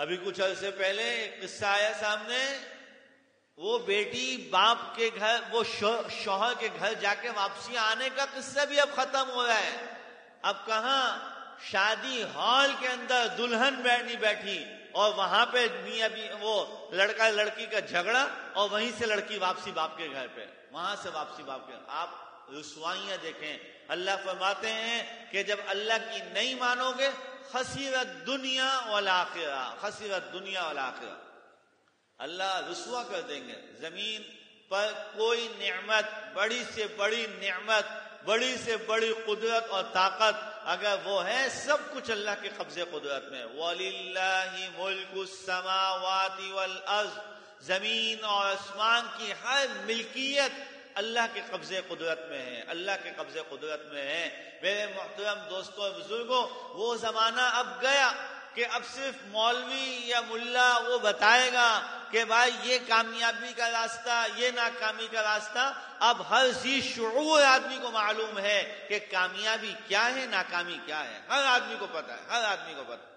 ابھی کچھ عرصے پہلے ایک قصہ آیا سامنے، وہ بیٹی باپ کے گھر، وہ شوہر کے گھر جا کے واپسی آنے کا قصہ بھی اب ختم ہو رہا ہے۔ اب کہاں شادی ہال کے اندر دلہن بیٹھی اور وہاں پہ میاں وہ لڑکا لڑکی کا جھگڑا، اور وہیں سے لڑکی واپسی باپ کے گھر پہ، وہاں سے واپسی باپ کے۔ آپ رسوائیاں دیکھیں، اللہ فرماتے ہیں کہ جب اللہ کی نہیں مانو گے خسرت دنیا والآخرہ، خسرت دنیا والآخرہ، اللہ رسوا کر دیں گے۔ زمین پر کوئی نعمت، بڑی سے بڑی نعمت، بڑی سے بڑی قدرت اور طاقت اگر وہ ہے، سب کچھ اللہ کے قبضے قدرت میں۔ وَلِلَّهِ مُلْكُ السَّمَاوَاتِ وَالْأَرْضِ، زمین اور آسمان کی ہر ملکیت اللہ کے قبضے قدرت میں ہے، اللہ کے قبضے قدرت میں ہے۔ میرے محترم دوستوں اور بزرگوں، وہ زمانہ اب گیا کہ اب صرف مولوی یا ملا وہ بتائے گا کہ بھائی یہ کامیابی کا راستہ، یہ ناکامی کا راستہ۔ اب ہر ذی شعور آدمی کو معلوم ہے کہ کامیابی کیا ہے، ناکامی کیا ہے، ہر آدمی کو پتہ ہے، ہر آدمی کو پتہ ہے۔